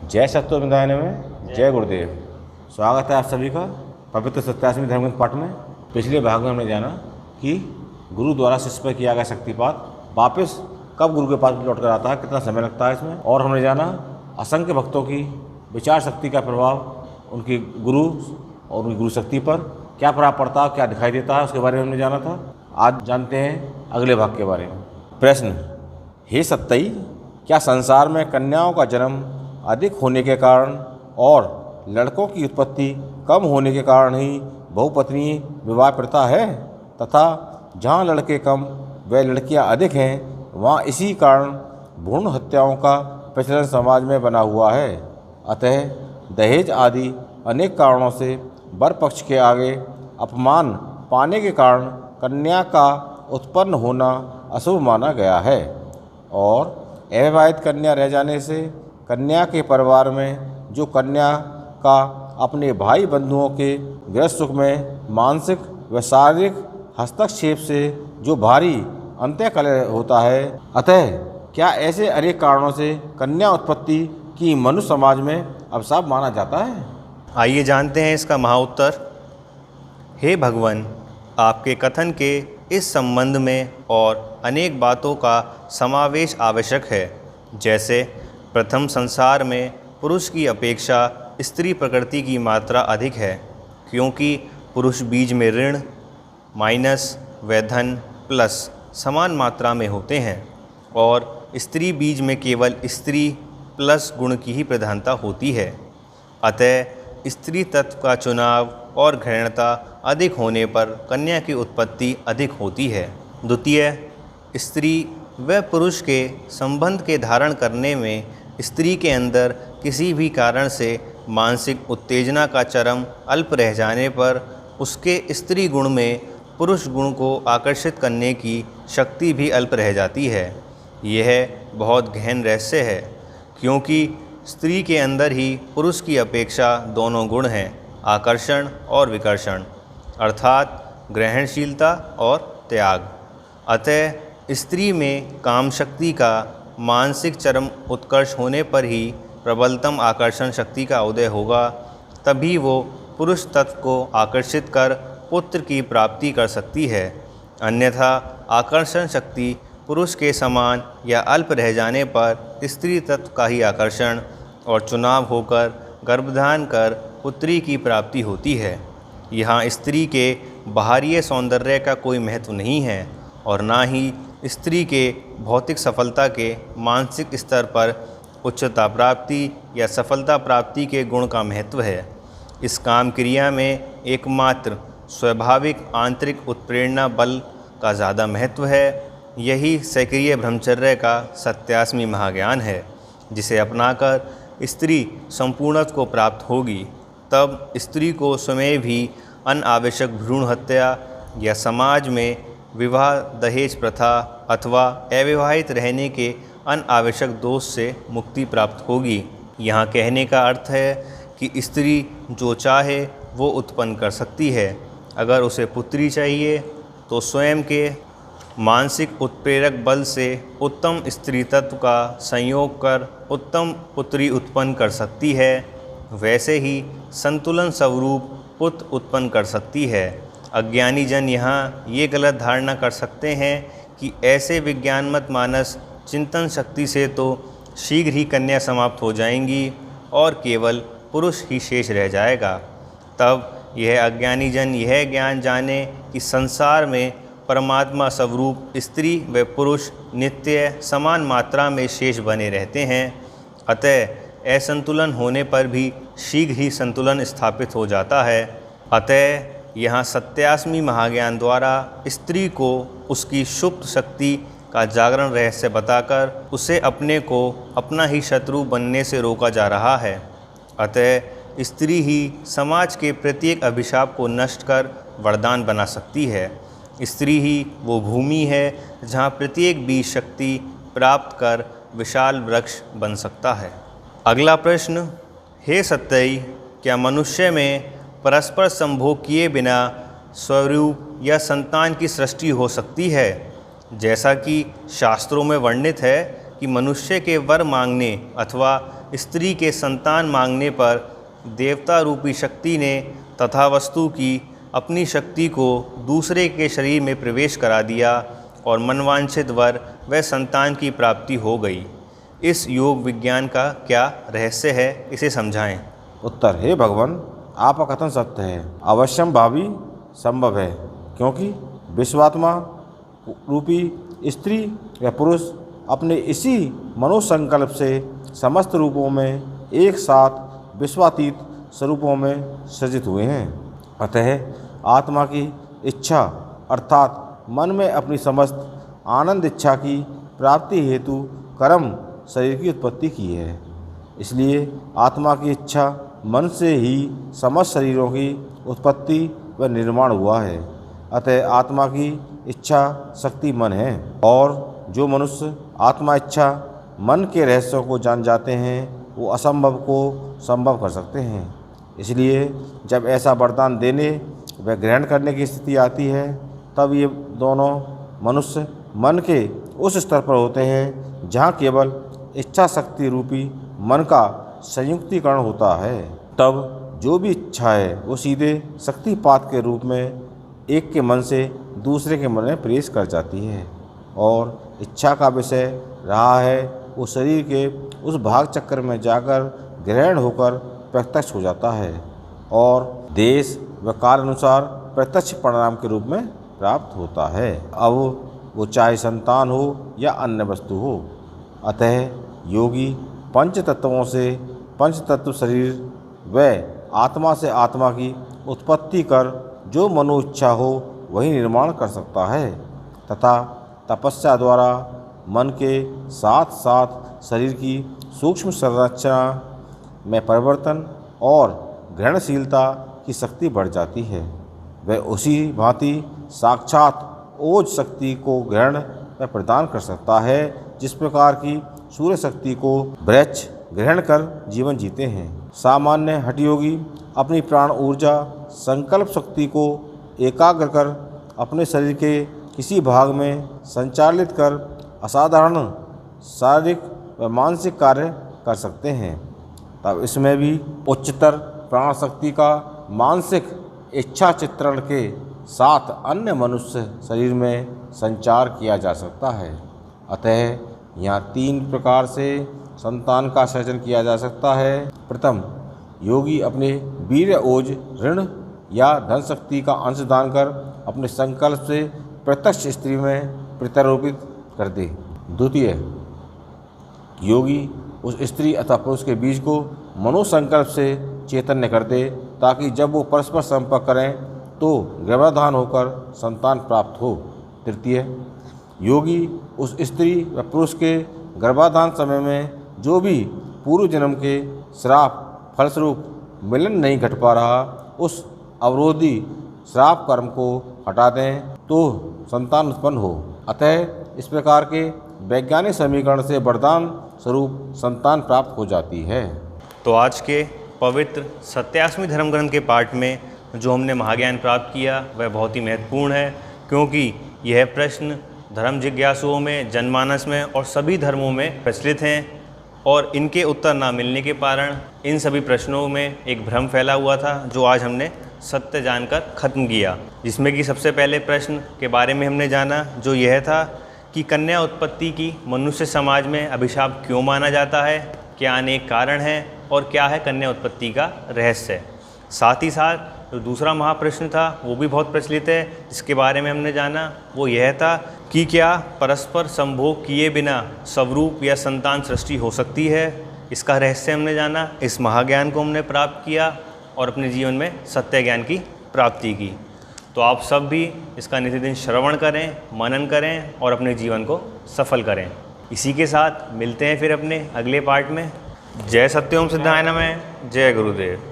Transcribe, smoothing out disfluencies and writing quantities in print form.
जय सत्योविदायन में जय गुरुदेव। स्वागत है आप सभी का पवित्र 87वें धर्मग्रंथ पाठ में। पिछले भाग में हमने जाना कि गुरु द्वारा शिष्य पर किया गया शक्तिपात वापस कब गुरु के पास लौट कर आता है, कितना समय लगता है इसमें। और हमने जाना असंख्य भक्तों की विचार शक्ति का प्रभाव उनकी गुरु और उनकी गुरु शक्ति पर क्या प्रभाव पड़ता है, क्या दिखाई देता है, उसके बारे में हमने जाना था। आज जानते हैं अगले भाग के बारे में। प्रश्न, हे सत्तई, क्या संसार में कन्याओं का जन्म अधिक होने के कारण और लड़कों की उत्पत्ति कम होने के कारण ही बहुपत्नी विवाह प्रथा है, तथा जहाँ लड़के कम व लड़कियाँ अधिक हैं वहाँ इसी कारण भ्रूण हत्याओं का प्रचलन समाज में बना हुआ है। अतः दहेज आदि अनेक कारणों से वर पक्ष के आगे अपमान पाने के कारण कन्या का उत्पन्न होना अशुभ माना गया है, और अविवाहित कन्या रह जाने से कन्या के परिवार में जो कन्या का अपने भाई बंधुओं के गृह सुख में मानसिक व शारीरिक हस्तक्षेप से जो भारी अंत्यकलह होता है, अतः क्या ऐसे अनेक कारणों से कन्या उत्पत्ति की मनुष्य समाज में अभिशाप माना जाता है? आइए जानते हैं इसका महाउत्तर। हे भगवान, आपके कथन के इस संबंध में और अनेक बातों का समावेश आवश्यक है। जैसे प्रथम, संसार में पुरुष की अपेक्षा स्त्री प्रकृति की मात्रा अधिक है, क्योंकि पुरुष बीज में ऋण माइनस व धन प्लस समान मात्रा में होते हैं, और स्त्री बीज में केवल स्त्री प्लस गुण की ही प्रधानता होती है। अतः स्त्री तत्व का चुनाव और घृणता अधिक होने पर कन्या की उत्पत्ति अधिक होती है। द्वितीय, स्त्री व पुरुष के संबंध के धारण करने में स्त्री के अंदर किसी भी कारण से मानसिक उत्तेजना का चरम अल्प रह जाने पर उसके स्त्री गुण में पुरुष गुण को आकर्षित करने की शक्ति भी अल्प रह जाती है। यह बहुत गहन रहस्य है, क्योंकि स्त्री के अंदर ही पुरुष की अपेक्षा दोनों गुण हैं, आकर्षण और विकर्षण, अर्थात ग्रहणशीलता और त्याग। अतः स्त्री में काम शक्ति का मानसिक चरम उत्कर्ष होने पर ही प्रबलतम आकर्षण शक्ति का उदय होगा, तभी वो पुरुष तत्व को आकर्षित कर पुत्र की प्राप्ति कर सकती है। अन्यथा आकर्षण शक्ति पुरुष के समान या अल्प रह जाने पर स्त्री तत्व का ही आकर्षण और चुनाव होकर गर्भधान कर पुत्री की प्राप्ति होती है। यहाँ स्त्री के बाहरी सौंदर्य का कोई महत्व नहीं है, और ना ही स्त्री के भौतिक सफलता के मानसिक स्तर पर उच्चता प्राप्ति या सफलता प्राप्ति के गुण का महत्व है। इस काम क्रिया में एकमात्र स्वाभाविक आंतरिक उत्प्रेरणा बल का ज़्यादा महत्व है। यही सक्रिय ब्रह्मचर्य का 87वां महाज्ञान है, जिसे अपनाकर स्त्री संपूर्णत्व को प्राप्त होगी। तब स्त्री को स्वयं भी अनावश्यक भ्रूण हत्या या समाज में विवाह दहेज प्रथा अथवा अविवाहित रहने के अनावश्यक दोष से मुक्ति प्राप्त होगी। यहाँ कहने का अर्थ है कि स्त्री जो चाहे वो उत्पन्न कर सकती है। अगर उसे पुत्री चाहिए तो स्वयं के मानसिक उत्प्रेरक बल से उत्तम स्त्री तत्व का संयोग कर उत्तम पुत्री उत्पन्न कर सकती है। वैसे ही संतुलन स्वरूप पुत्र उत्पन्न कर सकती है। अज्ञानी जन यहाँ ये गलत धारणा कर सकते हैं कि ऐसे विज्ञानमत मानस चिंतन शक्ति से तो शीघ्र ही कन्या समाप्त हो जाएंगी और केवल पुरुष ही शेष रह जाएगा। तब यह अज्ञानी जन यह ज्ञान जाने कि संसार में परमात्मा स्वरूप स्त्री व पुरुष नित्य समान मात्रा में शेष बने रहते हैं। अतः असंतुलन होने पर भी शीघ्र ही संतुलन स्थापित हो जाता है। अतः यहाँ 87वें महाज्ञान द्वारा स्त्री को उसकी सुप्त शक्ति का जागरण रहस्य बताकर उसे अपने को अपना ही शत्रु बनने से रोका जा रहा है। अतः स्त्री ही समाज के प्रत्येक अभिशाप को नष्ट कर वरदान बना सकती है। स्त्री ही वो भूमि है जहाँ प्रत्येक बीज शक्ति प्राप्त कर विशाल वृक्ष बन सकता है। अगला प्रश्न, हे सत्तई, क्या मनुष्य में परस्पर संभोग किए बिना स्वरूप या संतान की सृष्टि हो सकती है? जैसा कि शास्त्रों में वर्णित है कि मनुष्य के वर मांगने अथवा स्त्री के संतान मांगने पर देवता रूपी शक्ति ने तथा वस्तु की अपनी शक्ति को दूसरे के शरीर में प्रवेश करा दिया और मनवांछित वर व संतान की प्राप्ति हो गई। इस योग विज्ञान का क्या रहस्य है, इसे समझाएं। उत्तर, हे भगवान, आपका कथन सत्य है, अवश्यम भावी संभव है, क्योंकि विश्वात्मा रूपी स्त्री व पुरुष अपने इसी मनोसंकल्प से समस्त रूपों में एक साथ विश्वातीत स्वरूपों में सृजित हुए हैं। अतः आत्मा की इच्छा अर्थात मन में अपनी समस्त आनंद इच्छा की प्राप्ति हेतु कर्म शरीर की उत्पत्ति की है। इसलिए आत्मा की इच्छा मन से ही समस्त शरीरों की उत्पत्ति व निर्माण हुआ है। अतः आत्मा की इच्छा शक्ति मन है, और जो मनुष्य आत्मा इच्छा मन के रहस्यों को जान जाते हैं वो असंभव को संभव कर सकते हैं। इसलिए जब ऐसा वरदान देने व ग्रहण करने की स्थिति आती है तब ये दोनों मनुष्य मन के उस स्तर पर होते हैं जहाँ केवल इच्छा शक्ति रूपी मन का संयुक्तीकरण होता है। तब जो भी इच्छा है वो सीधे शक्तिपात के रूप में एक के मन से दूसरे के मन में प्रवेश कर जाती है, और इच्छा का विषय रहा है वो शरीर के उस भाग चक्र में जाकर ग्रहण होकर प्रत्यक्ष हो जाता है और देश व काल अनुसार प्रत्यक्ष परिणाम के रूप में प्राप्त होता है। अब वो चाहे संतान हो या अन्य वस्तु हो। अतः योगी पंच तत्वों से पंच तत्व शरीर व आत्मा से आत्मा की उत्पत्ति कर जो मनो इच्छा हो वही निर्माण कर सकता है, तथा तपस्या द्वारा मन के साथ साथ शरीर की सूक्ष्म संरचना में परिवर्तन और ग्रहणशीलता की शक्ति बढ़ जाती है। वह उसी भांति साक्षात ओज शक्ति को ग्रहण व प्रदान कर सकता है जिस प्रकार की सूर्य शक्ति को वृक्ष ग्रहण कर जीवन जीते हैं। सामान्य हठयोगी अपनी प्राण ऊर्जा संकल्प शक्ति को एकाग्र कर अपने शरीर के किसी भाग में संचालित कर असाधारण शारीरिक व मानसिक कार्य कर सकते हैं। तब इसमें भी उच्चतर प्राण शक्ति का मानसिक इच्छा चित्रण के साथ अन्य मनुष्य शरीर में संचार किया जा सकता है। अतः यहाँ 3 प्रकार से संतान का सृजन किया जा सकता है। प्रथम, योगी अपने वीर्य ओज ऋण या धन शक्ति का अंश दान कर अपने संकल्प से प्रत्यक्ष स्त्री में प्रत्यारोपित कर दे। द्वितीय, योगी उस स्त्री अथवा पुरुष के बीज को मनोसंकल्प से चैतन्य कर दे ताकि जब वो परस्पर संपर्क करें तो गर्भाधान होकर संतान प्राप्त हो। तृतीय, योगी उस स्त्री व पुरुष के गर्भाधान समय में जो भी पूर्व जन्म के श्राप फलस्वरूप मिलन नहीं घट पा रहा उस अवरोधी श्राप कर्म को हटा दें तो संतान उत्पन्न हो। अतः इस प्रकार के वैज्ञानिक समीकरण से वरदान स्वरूप संतान प्राप्त हो जाती है। तो आज के पवित्र 87वें धर्म ग्रंथ के पाठ में जो हमने महाज्ञान प्राप्त किया वह बहुत ही महत्वपूर्ण है, क्योंकि यह प्रश्न धर्म जिज्ञासुओं में, जनमानस में और सभी धर्मों में प्रचलित हैं, और इनके उत्तर ना मिलने के कारण इन सभी प्रश्नों में एक भ्रम फैला हुआ था जो आज हमने सत्य जानकर ख़त्म किया। जिसमें कि सबसे पहले प्रश्न के बारे में हमने जाना जो यह था कि कन्या उत्पत्ति की मनुष्य समाज में अभिशाप क्यों माना जाता है, क्या अनेक कारण हैं और क्या है कन्या उत्पत्ति का रहस्य। साथ ही साथ जो दूसरा महाप्रश्न था वो भी बहुत प्रचलित है, जिसके बारे में हमने जाना वो यह था कि क्या परस्पर संभोग किए बिना स्वरूप या संतान सृष्टि हो सकती है। इसका रहस्य हमने जाना, इस महाज्ञान को हमने प्राप्त किया और अपने जीवन में सत्य ज्ञान की प्राप्ति की। तो आप सब भी इसका नित्यदिन श्रवण करें, मनन करें और अपने जीवन को सफल करें। इसी के साथ मिलते हैं फिर अपने अगले पार्ट में। जय सत्यम सिद्धाय नमः। जय गुरुदेव।